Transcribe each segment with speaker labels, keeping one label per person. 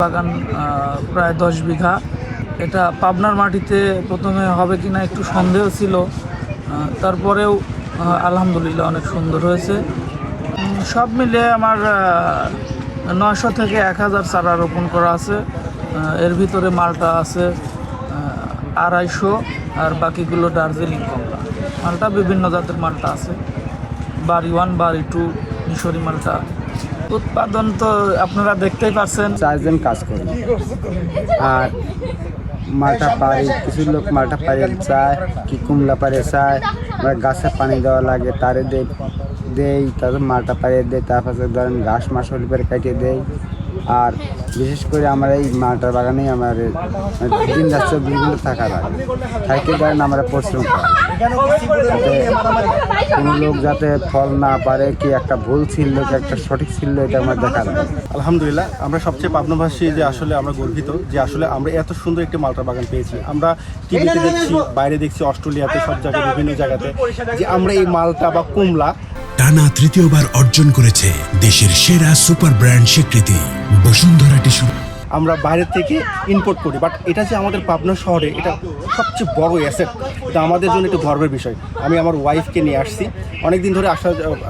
Speaker 1: বাগান প্রায় 10 বিঘা। এটা পাবনার মাটিতে প্রথমে হবে কিনা একটু সন্দেহ ছিল, তারপরেও আলহামদুলিল্লাহ অনেক সুন্দর হয়েছে। সব মিলে আমার 900 থেকে 1000 চারা রোপণ করা আছে। এর ভিতরে মালটা আছে 250, আর বাকিগুলো দার্জিলিং কমলা। মালটা বিভিন্ন জাতের মালটা আছে, বাড়ি 1, বাড়ি 2, মিশরি মালটা। উৎপাদন তো আপনারা দেখতেই পাচ্ছেন।
Speaker 2: 4 জন কাজ করি, আর মালটা পারি, কিছু লোক মালটা পারি চায়, কি কুমলা পারে চায়, গাছে পানি দেওয়া লাগে, তারে দেই, তারপর মালটা পাড়িয়ে দেয়, তারপরে ধরেন ঘাস মাস হলে পরে কাটিয়ে দেয়। আর বিশেষ করে আমার এই মালটার বাগানেই আমার দিন রাত 24 ঘন্টা থাকা লাগে, থাকতে ধরেন আমরা পরিশ্রম করি যাতে কোনো লোক যাতে ফল না পারে, কি একটা ভুল ছিল কি একটা সঠিক ছিল, এটা আমার দেখা যায়।
Speaker 3: আলহামদুলিল্লাহ, আমরা সবচেয়ে পাবনাবাসী যে আসলে আমরা গর্বিত যে আসলে আমরা এত সুন্দর একটি মালটা বাগান পেয়েছি। আমরা টিভিতে দেখছি, বাইরে দেখছি, অস্ট্রেলিয়াতে, সব জায়গায়, বিভিন্ন জায়গাতে যে আমরা এই মালটা বা কুমলা
Speaker 4: টানা তৃতীয়বার অর্জন করেছে দেশের সেরা সুপার ব্র্যান্ড স্বীকৃতি বসুন্ধরা টিস্যু।
Speaker 3: আমরা বাইরে থেকে ইম্পোর্ট করি, বাট এটা যে আমাদের পাবনা শহরে এটা সবচেয়ে বড় অ্যাসেট, এটা আমাদের জন্য একটু গর্বের বিষয়। আমি আমার ওয়াইফকে নিয়ে আসছি, অনেক দিন ধরে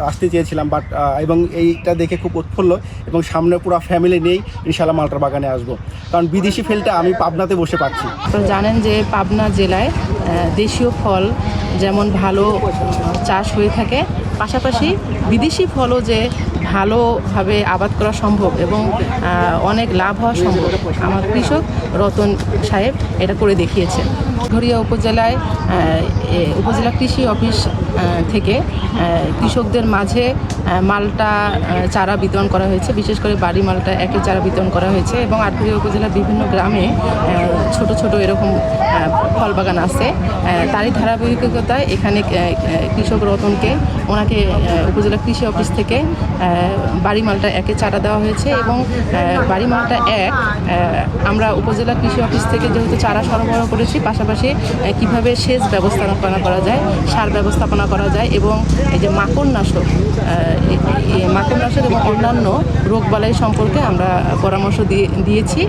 Speaker 3: আসতে চেয়েছিলাম, বাট এবং এইটা দেখে খুব উৎফুল্ল, এবং সামনে পুরো ফ্যামিলি নিয়েই ইনশাআল্লাহ মালটার বাগানে আসবো, কারণ বিদেশি ফেলটা আমি পাবনাতে বসে পাচ্ছি।
Speaker 5: আপনারা জানেন যে পাবনা জেলায় দেশীয় ফল যেমন ভালো চাষ হয়ে থাকে, পাশাপাশি বিদেশি ফলও যে ভালোভাবে আবাদ করা সম্ভব এবং অনেক লাভ হওয়া সম্ভব, আমার কৃষক রতন সাহেব এটা করে দেখিয়েছেন। ঘড়িয়া উপজেলায় উপজেলা কৃষি অফিস থেকে কৃষকদের মাঝে মালটা চারা বিতরণ করা হয়েছে, বিশেষ করে বাড়ি মালটা একের চারা বিতরণ করা হয়েছে, এবং আটঘরিয়া উপজেলার বিভিন্ন গ্রামে ছোট ছোট এরকম ফল বাগান আছে। তারই ধারাবাহিকতায় এখানে কৃষক রতনকে ওনাকে উপজেলা কৃষি অফিস থেকে বাড়ি মালটা একে চারা দেওয়া হয়েছে, এবং বাড়ি মালটা এক আমরা উপজেলা কৃষি অফিস থেকে যেহেতু চারা সরবরাহ করেছি, পাশাপাশি কিভাবে সেচ ব্যবস্থাপনা করা যায়, সার ব্যবস্থাপনা করা যায়, এবং এই যে মাকড়নাশক এবং অন্যান্য রোগবালাই সম্পর্কে আমরা পরামর্শ দিয়েছি।